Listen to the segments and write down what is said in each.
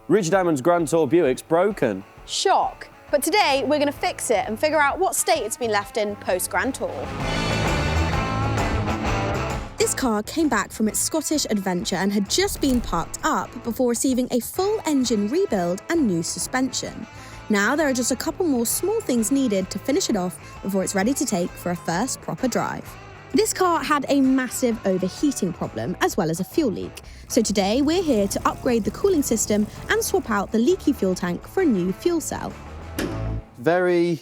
Richard Hammond's Grand Tour Buick's broken. Shock. But today we're going to fix it and figure out what state it's been left in post-Grand Tour. This car came back from its Scottish adventure and had just been parked up before receiving a full engine rebuild and new suspension. Now there are just a couple more small things needed to finish it off before it's ready to take for a first proper drive. This car had a massive overheating problem as well as a fuel leak. So today we're here to upgrade the cooling system and swap out the leaky fuel tank for a new fuel cell. Very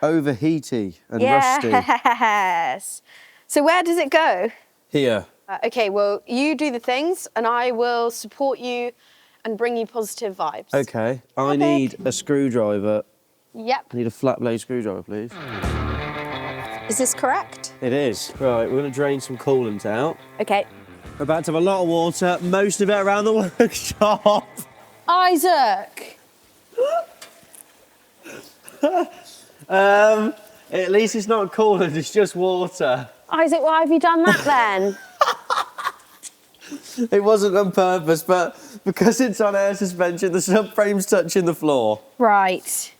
overheaty and rusty. Yes. So where does it go? Here. Okay, well, you do the things and I will support you and bring you positive vibes. Okay. I need a screwdriver. Yep. I need a flat blade screwdriver, please. Is this correct? It is. Right, we're going to drain some coolant out. Okay. We're about to have a lot of water, most of it around the workshop. Isaac! At least it's not coolant, it's just water. Isaac, why have you done that then? It wasn't on purpose, but because it's on air suspension, the subframe's touching the floor. Right.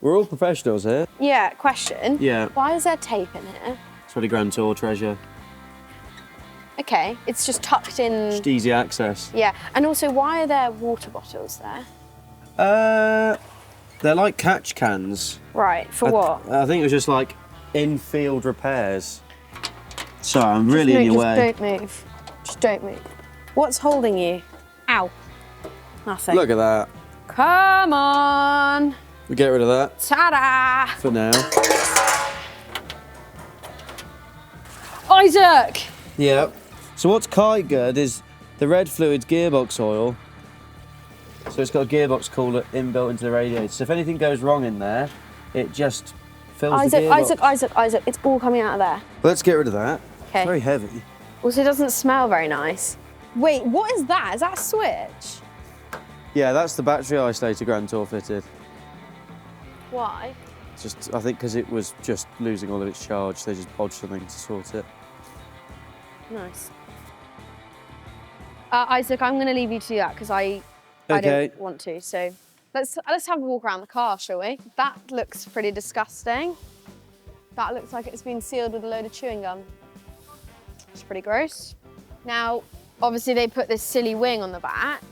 We're all professionals here. Yeah, question. Yeah. Why is there tape in here? It's really Grand Tour treasure. Okay, it's just tucked in. Just easy access. Yeah, and also why are there water bottles there? They're like catch cans. Right, for what? I think it was just like in-field repairs. Sorry, I'm really in your way. Just don't move. Just don't move. What's holding you? Ow. Nothing. Look at that. Come on. We get rid of that. Ta-da! For now. Isaac! Yep. So what's quite good is the red fluid's gearbox oil. So it's got a gearbox cooler inbuilt into the radiator. So if anything goes wrong in there, it just fills the gearbox. Isaac, it's all coming out of there. Let's get rid of that. Okay. It's very heavy. Also, it doesn't smell very nice. Wait, what is that? Is that a switch? Yeah, that's the battery isolator Grand Tour fitted. Why? Just, I think because it was just losing all of its charge, they just bodged something to sort it. Nice. Isaac, I'm going to leave you to do that because I don't want to. So let's have a walk around the car, shall we? That looks pretty disgusting. That looks like it's been sealed with a load of chewing gum. It's pretty gross. Now, obviously they put this silly wing on the back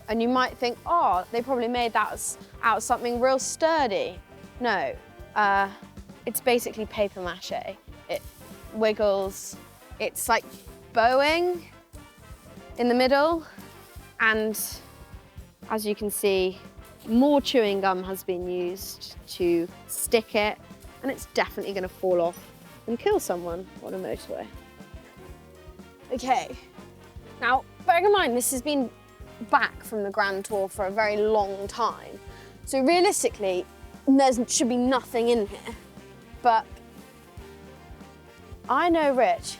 and you might think, oh, they probably made that out of something real sturdy. No, it's basically paper mache. It wiggles. It's like bowing in the middle. And as you can see, more chewing gum has been used to stick it, and it's definitely going to fall off and kill someone on a motorway. Okay, now bearing in mind this has been back from the Grand Tour for a very long time, so realistically there should be nothing in here, but I know Rich,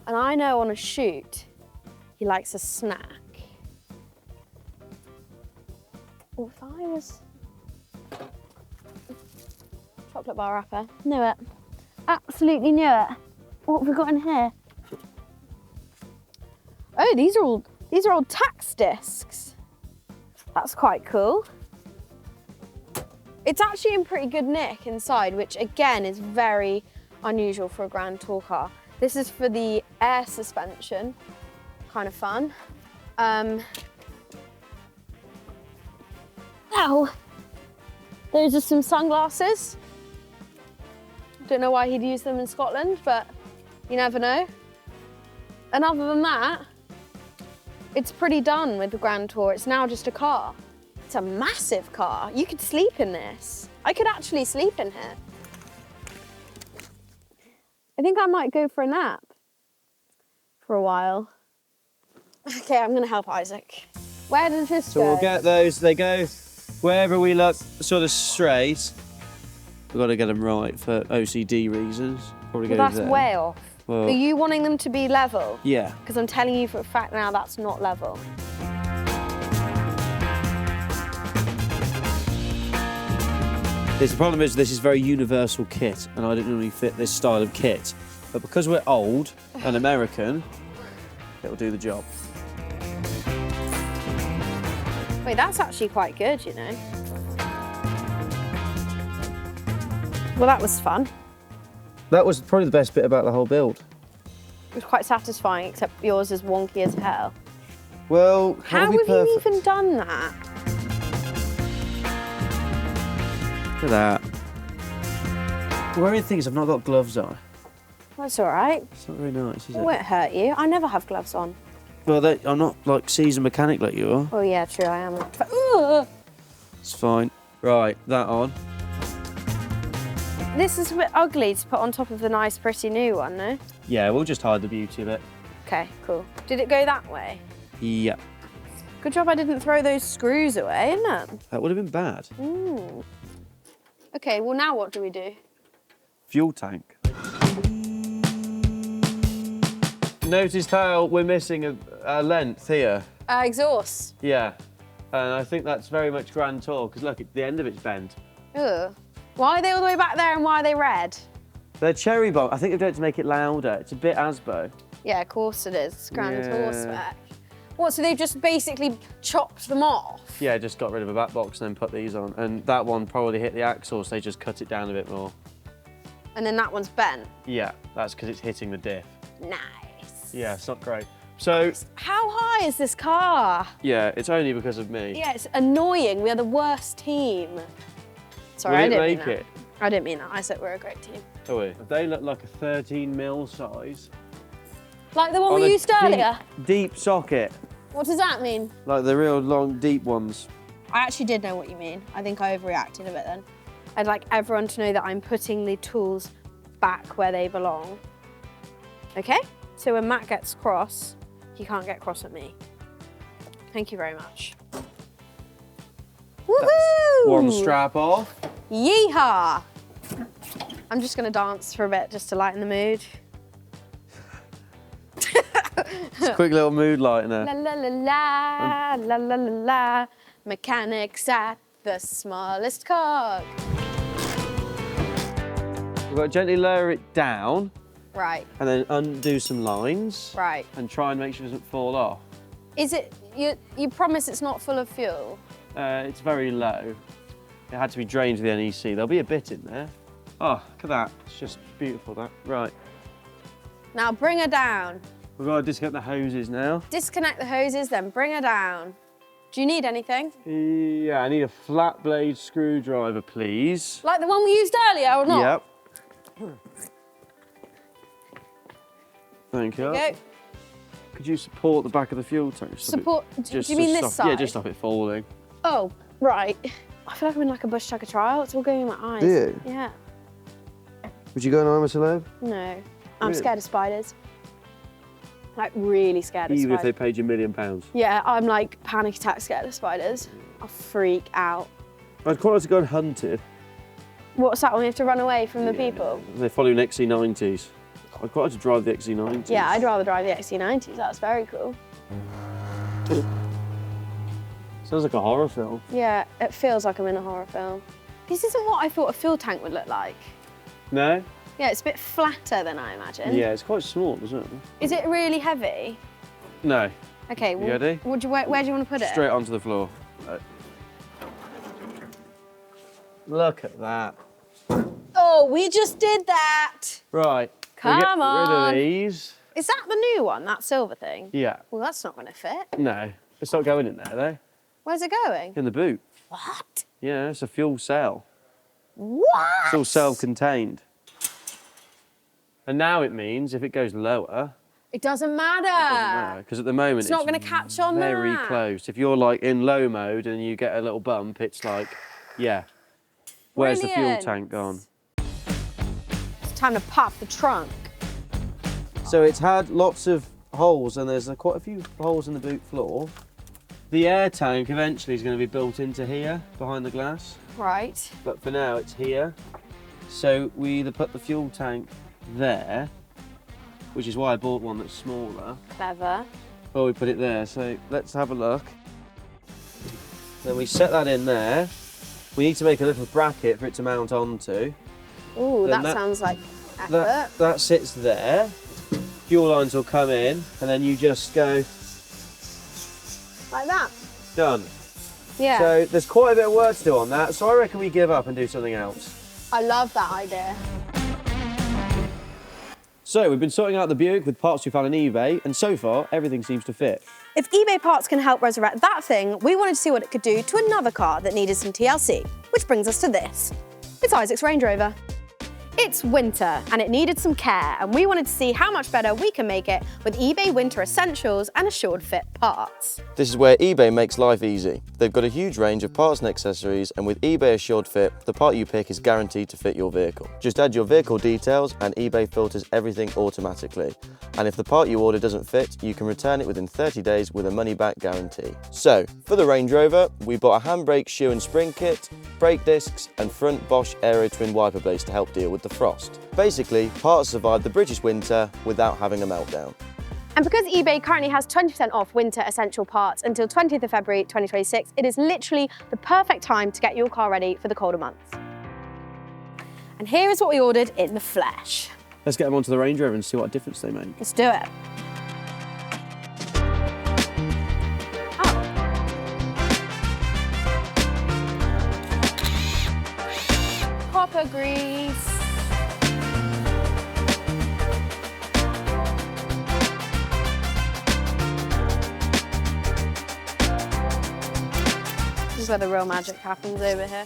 and I know on a shoot he likes a snack. Well, if I was chocolate bar wrapper, knew it, absolutely knew it. What have we got in here? Oh, these are all tax discs. That's quite cool. It's actually in pretty good nick inside, which again is very unusual for a Grand Tour car. This is for the air suspension, kind of fun. Now, those are some sunglasses. Don't know why he'd use them in Scotland, but you never know. And other than that, it's pretty done with the Grand Tour. It's now just a car. It's a massive car. You could sleep in this. I could actually sleep in here. I think I might go for a nap for a while. Okay, I'm gonna help Isaac. Where does this go? So we'll get those, they go wherever we look sort of straight. We've got to get them right for OCD reasons. Probably Well, go that's there. way off. Well, Are you wanting them to be level? yeah. Because I'm telling you for a fact now that's not level. The problem is this is very universal kit, and I don't normally fit this style of kit. But because we're old and American, it'll do the job. Wait, that's actually quite good, you know. Well, that was fun. That was probably the best bit about the whole build. It was quite satisfying, except yours is wonky as hell. Well, how have you even done that? Look at that. The worrying thing is I've not got gloves on. That's all right. It's not very nice, is it? It won't hurt you. I never have gloves on. Well, I'm not like seasoned mechanic like you are. Oh yeah, true, I am. It's fine. Right, that on. This is a bit ugly to put on top of the nice, pretty new one, no? Yeah, we'll just hide the beauty of it. Okay, cool. Did it go that way? Yeah. Good job I didn't throw those screws away, isn't it? That would have been bad. Okay, well now what do we do? Fuel tank. Noticed how we're missing a length here? Exhaust. Yeah. And I think that's very much Grand Tour, because look, the end of it's bent. Ugh. Why are they all the way back there and why are they red? They're cherry bomb. I think they've done it to make it louder. It's a bit Asbo. Yeah, of course it is. It's Grand Tour spec. What, so they've just basically chopped them off? Yeah, just got rid of a back box and then put these on. And that one probably hit the axle, so they just cut it down a bit more. And then that one's bent? Yeah, that's because it's hitting the diff. Nice. Yeah, it's not great. So... How high is this car? Yeah, it's only because of me. Yeah, it's annoying. We are the worst team. Sorry, I didn't mean that. I didn't mean that. I said we're a great team. Oh, wait. They look like a 13mm size. Like the one we used earlier? Deep socket. What does that mean? Like the real long, deep ones. I actually did know what you mean. I think I overreacted a bit then. I'd like everyone to know that I'm putting the tools back where they belong. Okay? So when Matt gets cross, he can't get cross at me. Thank you very much. Woohoo! One strap off. Yeehaw! I'm just gonna dance for a bit just to lighten the mood. It's a quick little mood lightener. La la la la, la la la la. Mechanics at the smallest cog. We've got to gently lower it down. Right. And then undo some lines. Right. And try and make sure it doesn't fall off. Is it, you promise it's not full of fuel? It's very low. It had to be drained to the NEC. There'll be a bit in there. Oh, look at that. It's just beautiful, that. Right. Now bring her down. We've got to disconnect the hoses now. Disconnect the hoses, then bring her down. Do you need anything? Yeah, I need a flat blade screwdriver, please. Like the one we used earlier or not? Yep. Thank you. Go. Could you support the back of the fuel tank? Support, do you mean this side? Yeah, just stop it falling. Oh, right. I feel like I'm in like a bush tucker trial. It's all going in my eyes. Do you? Yeah. Would you go an armour celeb? No. I'm Really? scared of spiders. Like really scared of Even spiders. if they paid you £1 million? Yeah, I'm like panic attack scared of spiders. I'll freak out. I'd quite like to go and hunt it. What's that one? We have to run away from the people? They follow an XC90s. I'd quite like to drive the XC90s. Yeah, I'd rather drive the XC90s. That's very cool. Sounds like a horror film. Yeah, it feels like I'm in a horror film. This isn't what I thought a fuel tank would look like. No? Yeah, it's a bit flatter than I imagined. Yeah, it's quite small, isn't it? Is it really heavy? No. Okay, well, ready? where do you want to put it? Straight onto the floor. Right. Look at that. Oh, we just did that. Right. Come we get rid on. of these. Is that the new one, that silver thing? Yeah. Well, that's not going to fit. No. It's not going in there, though. Where's it going? In the boot. What? Yeah, it's a fuel cell. What? It's all self-contained. And now it means if it goes lower, it doesn't matter. because at the moment It's not going to catch on very that. close. If you're like in low mode and you get a little bump, it's like, yeah. Where's the fuel Brilliant. tank gone? It's time to pop the trunk. So it's had lots of holes and there's quite a few holes in the boot floor. The air tank eventually is going to be built into here, behind the glass. Right. But for now it's here. So we either put the fuel tank there, which is why I bought one that's smaller, Clever. or we put it there. So let's have a look. Then we set that in there. We need to make a little bracket for it to mount onto. Ooh, Then that sounds like effort. That sits there. Fuel lines will come in, and then you just go Like that. done. Yeah. So there's quite a bit of work to do on that, so I reckon we give up and do something else. I love that idea. So we've been sorting out the Buick with parts we found on eBay, and so far, everything seems to fit. If eBay parts can help resurrect that thing, we wanted to see what it could do to another car that needed some TLC, which brings us to this. It's Isaac's Range Rover. It's winter and it needed some care, and we wanted to see how much better we can make it with eBay Winter Essentials and Assured Fit parts. This is where eBay makes life easy. They've got a huge range of parts and accessories, and with eBay Assured Fit, the part you pick is guaranteed to fit your vehicle. Just add your vehicle details and eBay filters everything automatically. And if the part you order doesn't fit, you can return it within 30 days with a money-back guarantee. So, for the Range Rover, we bought a handbrake shoe and spring kit, brake discs, and front Bosch Aero Twin wiper blades to help deal with the frost. Basically, parts survived the British winter without having a meltdown. And because eBay currently has 20% off winter essential parts until 20th of February 2026, it is literally the perfect time to get your car ready for the colder months. And here is what we ordered in the flesh. Let's get them onto the Range Rover and see what difference they make. Let's do it. Oh. Copper grease. This is where the real magic happens over here.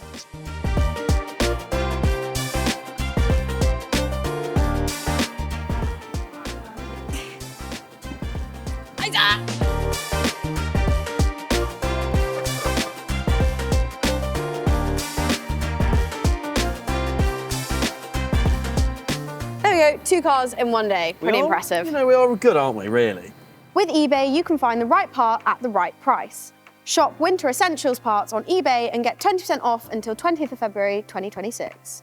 There we go, 2 cars in one day. Pretty impressive. You know, we are good, aren't we, really? With eBay, you can find the right part at the right price. Shop Winter Essentials parts on eBay and get 20% off until 20th of February 2026.